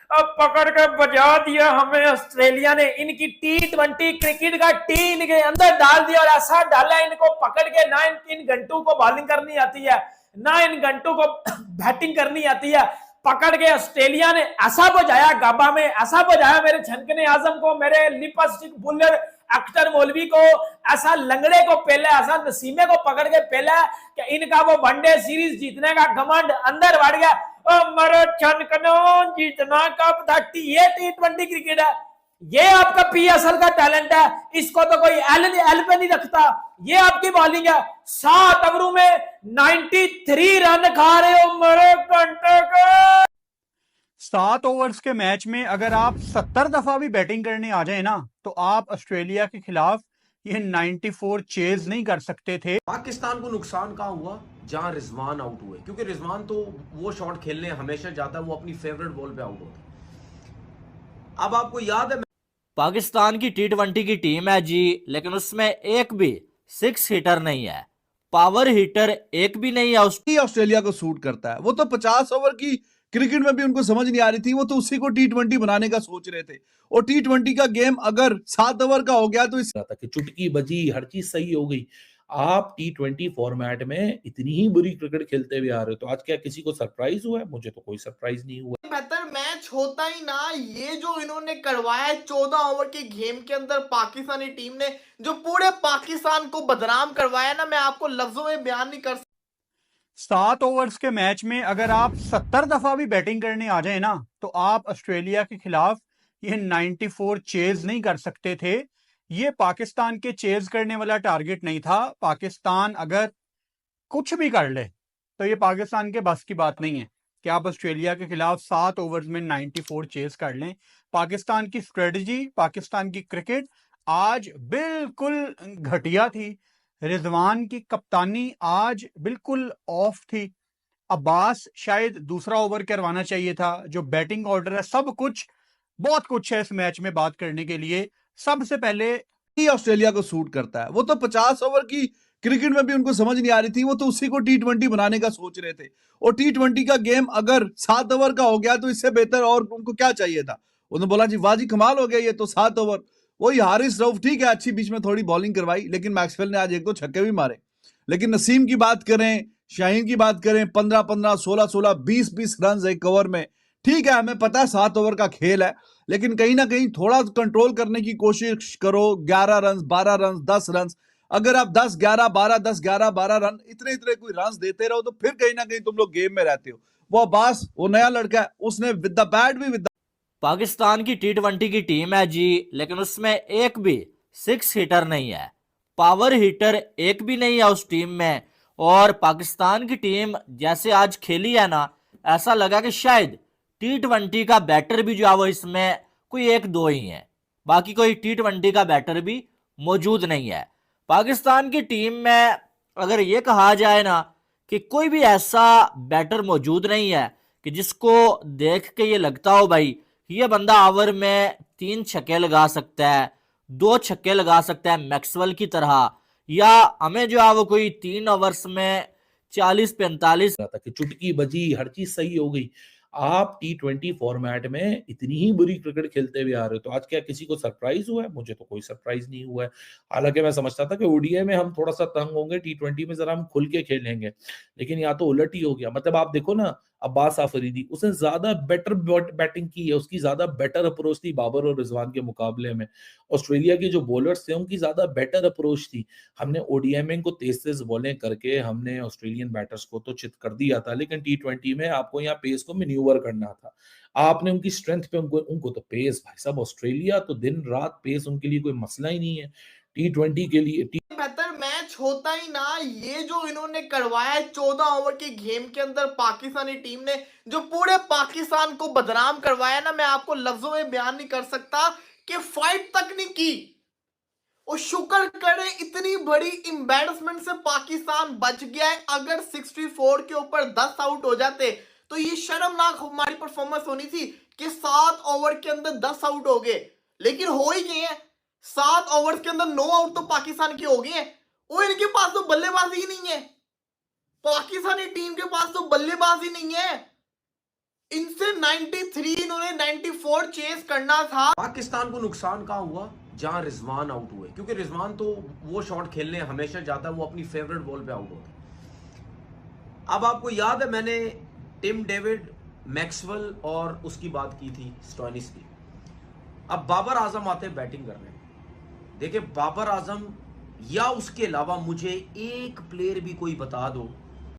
अब पकड़ कर बजा दिया हमें ऑस्ट्रेलिया ने। इनकी T20 क्रिकेट का टी इनके अंदर डाल दिया और ऐसा डाला इनको पकड़ के। ना इन घंटों को बॉलिंग करनी आती है, ना इन घंटों को बैटिंग करनी आती है। पकड़ के ऑस्ट्रेलिया ने ऐसा बजाया गाबा में, ऐसा बजाया मेरे छनकने आजम को, मेरे लिपस्टिक बुलर अख्तर मौलवी को, ऐसा लंगड़े को पहले, ऐसा नसीमे को पकड़ के पहले कि इनका वो वनडे सीरीज जीतने का घमंड अंदर बढ़ गया। मरो छनकनो जीतना कब था। ये T20 क्रिकेट है, ये आपका PSL का टैलेंट है। इसको तो कोई एल पे नहीं रखता। ये आपकी बॉलिंग है, 7 ओवरों में 93 रन खा रहे हो मरे घंटे के। 7 ओवर्स के मैच में अगर आप 70 दफा भी बैटिंग करने आ जाए ना, तो आप ऑस्ट्रेलिया के खिलाफ ये 94 चेज नहीं कर सकते थे। पाकिस्तान को नुकसान कहां हुआ? जहां रिजवान आउट हुए, क्योंकि रिजवान तो वो शॉट खेलने हमेशा जाता है, वो अपनी फेवरेट बॉल पे आउट होता है। अब आपको याद है, पाकिस्तान की T20 की टीम है जी, लेकिन उसमें एक भी 6 हिटर नहीं है, पावर हिटर एक भी नहीं है। ऑस्ट्रेलिया को सूट करता है। वो तो 50 ओवर की क्रिकेट में भी उनको समझ नहीं आ रही थी, वो तो उसी को T20 बनाने का सोच रहे थे। और T20 का गेम अगर 7 ओवर का हो गया तो इस था कि चुटकी बजी, हर चीज सही हो गई। आप T20 फॉर्मेट में इतनी ही बुरी क्रिकेट खेलते हुए आ रहे हो, तो आज क्या किसी को सरप्राइज हुआ है? मुझे तो कोई सरप्राइज नहीं हुआ। बेहतर मैच होता ही ना। ये जो इन्होंने करवाया है 14 ओवर के गेम के अंदर पाकिस्तानी टीम ने, जो पूरे पाकिस्तान को बदनाम करवाया ना, मैं आपको लफ्जों में बयान नहीं कर। 7 ओवर्स के मैच में अगर आप 70 दफा भी बैटिंग करने आ जाए ना, तो आप ऑस्ट्रेलिया के खिलाफ ये 94 चेज नहीं कर सकते थे। ये पाकिस्तान के चेज करने वाला टारगेट नहीं था। पाकिस्तान अगर कुछ भी कर ले तो ये पाकिस्तान के बस की बात नहीं है कि आप ऑस्ट्रेलिया के खिलाफ 7 ओवर्स में 94 चेज कर लें। पाकिस्तान की स्ट्रेटजी, पाकिस्तान की क्रिकेट आज बिल्कुल घटिया थी। रिजवान की कप्तानी आज बिल्कुल ऑफ थी। अब्बास शायद दूसरा ओवर करवाना चाहिए था। जो बैटिंग ऑर्डर है, सब कुछ, बहुत कुछ है इस मैच में बात करने के लिए। सबसे पहले ऑस्ट्रेलिया को सूट करता है। वो तो 50 ओवर की क्रिकेट में भी उनको समझ नहीं आ रही थी, वो तो उसी को T20 बनाने का सोच रहे थे। और T20 का गेम अगर 7 ओवर का हो गया तो इससे बेहतर और उनको क्या चाहिए था? उन्होंने बोला जी वाह जी कमाल हो गया, ये तो 7 ओवर। वही हारिस रऊफ ठीक है, अच्छी बीच में थोड़ी बॉलिंग करवाई, लेकिन मैक्सवेल ने आज 1-2 छक्के भी मारे। लेकिन नसीम की बात करें, शाहीन की बात करें, 15-15, 16-16, 20-20 रन एक ओवर में। ठीक है, हमें पता है 7 ओवर का खेल है, लेकिन कहीं ना कहीं थोड़ा कंट्रोल करने की कोशिश करो। 11 रन, 12 रन, 10 रन, अगर आप 10-11-12, 10-11-12 रन इतने इतने कोई रन देते रहो, तो फिर कहीं ना कहीं तुम लोग गेम में रहते हो। वो अब्बास, वो नया लड़का है, उसने विद द बैट भी विद पाकिस्तान की T20 की टीम है जी, लेकिन उसमें एक भी 6 हिटर नहीं है, पावर हिटर एक भी नहीं है उस टीम में। और पाकिस्तान की टीम जैसे आज खेली है ना, ऐसा लगा कि शायद T20 का बैटर भी जो है वो इसमें कोई 1-2 ही है, बाकी कोई T20 का बैटर भी मौजूद नहीं है। पाकिस्तान की टीम में अगर ये कहा जाए ना कि कोई भी ऐसा बैटर मौजूद नहीं है कि जिसको देख के ये लगता हो भाई ये बंदा ओवर में 3 छक्के लगा सकता है, 2 छक्के लगा सकता है मैक्सवेल की तरह, या हमें जो है वो कोई 3 ओवर्स में 40-45 था कि चुटकी बजी, हर चीज सही हो गई। आप T20 फॉर्मेट में इतनी ही बुरी क्रिकेट खेलते हुए आ रहे हो, तो आज क्या किसी को सरप्राइज हुआ है? मुझे तो कोई सरप्राइज नहीं हुआ है। हालांकि मैं समझता था कि ओडीआई में हम थोड़ा सा तंग होंगे, T20 में जरा हम खुल के खेलेंगे, लेकिन यहाँ तो उलट ही हो गया। मतलब आप देखो ना, अब्बास आफरीदी, उसने ज्यादा बेटर बैटिंग की है, उसकी ज्यादा बेटर अप्रोच थी बाबर और रिजवान के मुकाबले में। ऑस्ट्रेलिया के जो बॉलर्स थे उनकी ज्यादा बेटर अप्रोच थी। हमने ओडीआई में इनको तेज तेज बॉलें करके हमने ऑस्ट्रेलियन बैटर्स को तो चित कर दिया था, लेकिन T20 में आपको यहाँ पेस को मैन्यूवर करना था। आपने उनकी स्ट्रेंथ पे उनको तो पेस, भाई साहब ऑस्ट्रेलिया तो दिन रात पेस उनके लिए कोई मसला ही नहीं है। T20 के लिए बेहतर मैच होता ही ना। ये जो इन्होंने करवाया है 14 ओवर के गेम के अंदर पाकिस्तानी टीम ने, जो पूरे पाकिस्तान को बदनाम करवाया ना, मैं आपको लफ्जों में बयान नहीं कर सकता कि फाइट तक नहीं की। और शुक्र करें इतनी बड़ी एम्बैरसमेंट से पाकिस्तान बच गया है। अगर 64 के ऊपर 10 आउट हो जाते तो ये शर्मनाक हमारी परफॉर्मेंस होनी थी कि 7 ओवर के अंदर 10 आउट हो गए, लेकिन हो ही गए हैं। 7 ओवर के अंदर 9 आउट तो पाकिस्तान के हो गए हैं। और इनके पास तो बल्लेबाजी ही नहीं है, पाकिस्तानी टीम के पास तो बल्लेबाजी नहीं है। इनसे 93 इन्होंने 94 चेस करना था। पाकिस्तान को नुकसान कहां हुआ? जहां रिजवान आउट हुए, क्योंकि रिजवान तो वो शॉट खेलने हमेशा जाता है, वो अपनी फेवरेट बॉल पे आउट होता है। अब आपको याद है मैंने टिम डेविड, मैक्सवेल और उसकी बात की थी, स्टोइनिस की। अब बाबर आजम आते हैं बैटिंग करने। देखिए बाबर आजम या उसके अलावा मुझे एक प्लेयर भी कोई बता दो